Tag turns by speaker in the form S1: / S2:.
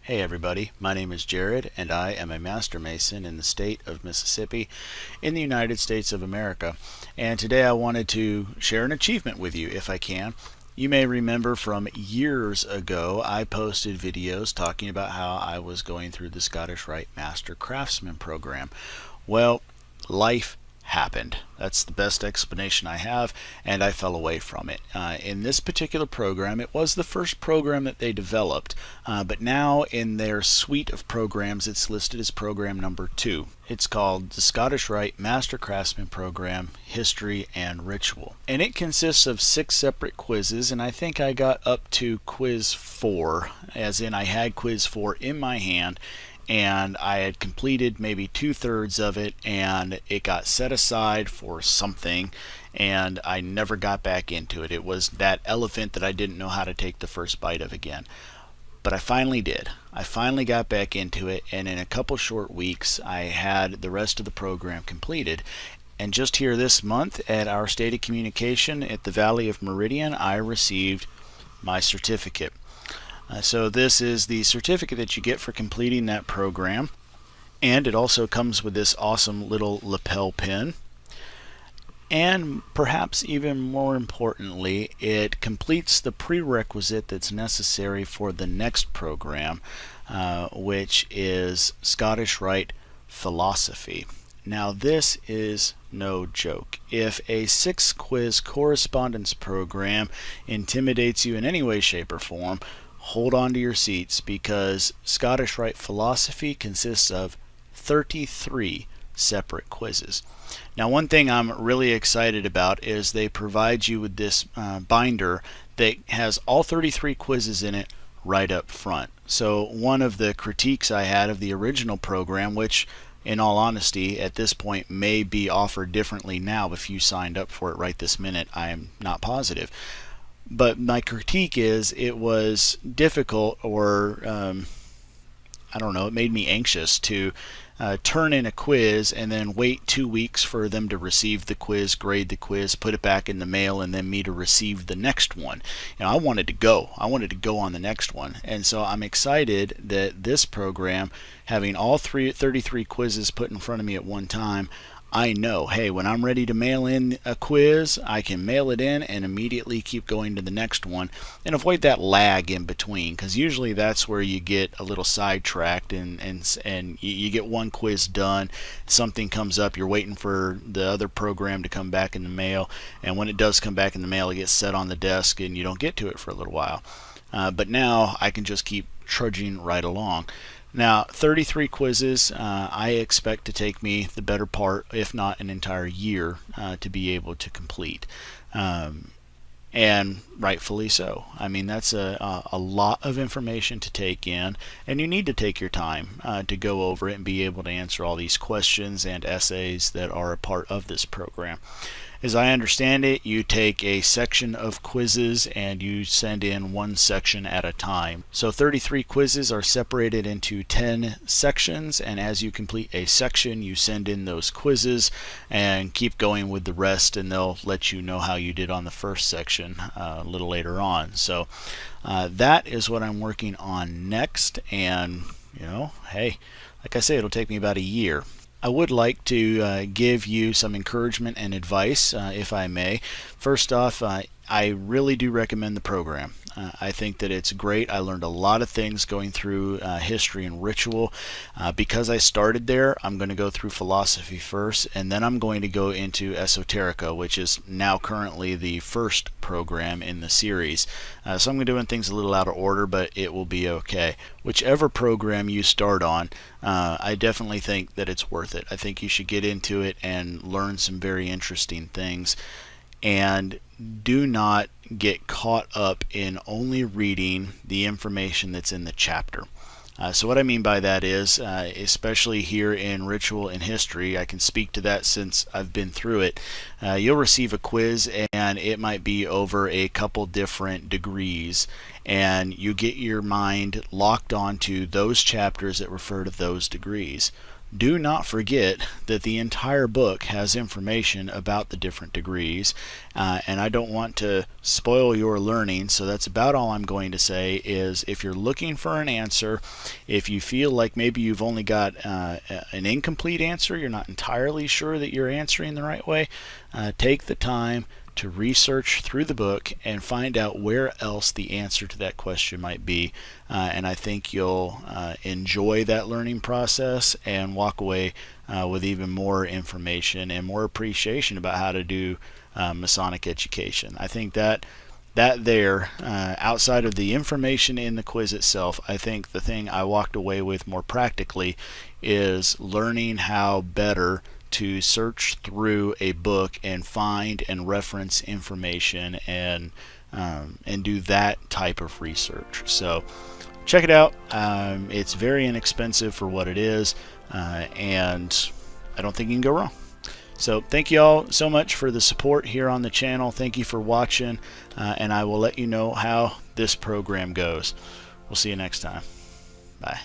S1: Hey everybody, my name is Jared and I am a Master Mason in the state of Mississippi in the United States of America. And today I wanted to share an achievement with you if I can. You may remember from years ago I posted videos talking about how I was going through the Scottish Rite Master Craftsman program. Well, life happened. That's the best explanation I have, and I fell away from it. In this particular program, it was the first program that they developed, but now in their suite of programs, it's listed as program number 2. It's called the Scottish Rite Master Craftsman Program, History and Ritual. And it consists of 6 separate quizzes, and I think I got up to quiz 4, as in I had quiz 4 in my hand, and I had completed maybe 2/3 of it, and it got set aside for something, and I never got back into it. It was that elephant that I didn't know how to take the first bite of again. But I finally did. I finally got back into it, and in a couple short weeks I had the rest of the program completed. And just here this month at our State of Communication at the Valley of Meridian, I received my certificate. So this is the certificate that you get for completing that program, and it also comes with this awesome little lapel pin, and perhaps even more importantly, it completes the prerequisite that's necessary for the next program, which is Scottish Rite Philosophy. Now this is no joke. If a 6-quiz correspondence program intimidates you in any way, shape, or form, hold on to your seats, because Scottish Rite Philosophy consists of 33 separate quizzes. Now, one thing I'm really excited about is they provide you with this binder that has all 33 quizzes in it right up front. So one of the critiques I had of the original program, which in all honesty at this point may be offered differently now if you signed up for it right this minute, I am not positive. But my critique is it was difficult, or I don't know, it made me anxious to turn in a quiz and then wait 2 weeks for them to receive the quiz, grade the quiz, put it back in the mail, and then me to receive the next one. I wanted to go. I wanted to go on the next one. And so I'm excited that this program, having all 33 quizzes put in front of me at one time, I know, hey, when I'm ready to mail in a quiz, I can mail it in and immediately keep going to the next one and avoid that lag in between, because usually that's where you get a little sidetracked and you get one quiz done, something comes up, you're waiting for the other program to come back in the mail, and when it does come back in the mail, it gets set on the desk and you don't get to it for a little while. But now I can just keep trudging right along. Now, 33 quizzes, I expect to take me the better part, if not an entire year, to be able to complete. And rightfully so. I mean, that's a lot of information to take in, and you need to take your time to go over it and be able to answer all these questions and essays that are a part of this program. As I understand it, you take a section of quizzes and you send in one section at a time. So 33 quizzes are separated into 10 sections, and as you complete a section, you send in those quizzes and keep going with the rest, and they'll let you know how you did on the first section a little later on. So that is what I'm working on next, and hey, like I say, it'll take me about a year. I would like to give you some encouragement and advice, if I may. First off, I really do recommend the program. I think that it's great. I learned a lot of things going through history and ritual. Because I started there, I'm going to go through philosophy first, and then I'm going to go into esoterica, which is now currently the first program in the series. So I'm doing things a little out of order, but it will be okay. Whichever program you start on, I definitely think that it's worth it. I think you should get into it and learn some very interesting things. And do not get caught up in only reading the information that's in the chapter. So what I mean by that is, especially here in ritual and history, I can speak to that since I've been through it. You'll receive a quiz and it might be over a couple different degrees, and you get your mind locked onto those chapters that refer to those degrees. do not forget that the entire book has information about the different degrees, and I don't want to spoil your learning, so that's about all I'm going to say. Is if you're looking for an answer, if you feel like maybe you've only got an incomplete answer, you're not entirely sure that you're answering the right way, take the time to research through the book and find out where else the answer to that question might be, and I think you'll enjoy that learning process and walk away with even more information and more appreciation about how to do Masonic education. I think that there, outside of the information in the quiz itself, I think the thing I walked away with more practically is learning how better to search through a book and find and reference information and do that type of research. So check it out. It's very inexpensive for what it is, and I don't think you can go wrong. So thank you all so much for the support here on the channel. Thank you for watching, and I will let you know how this program goes. We'll see you next time. Bye.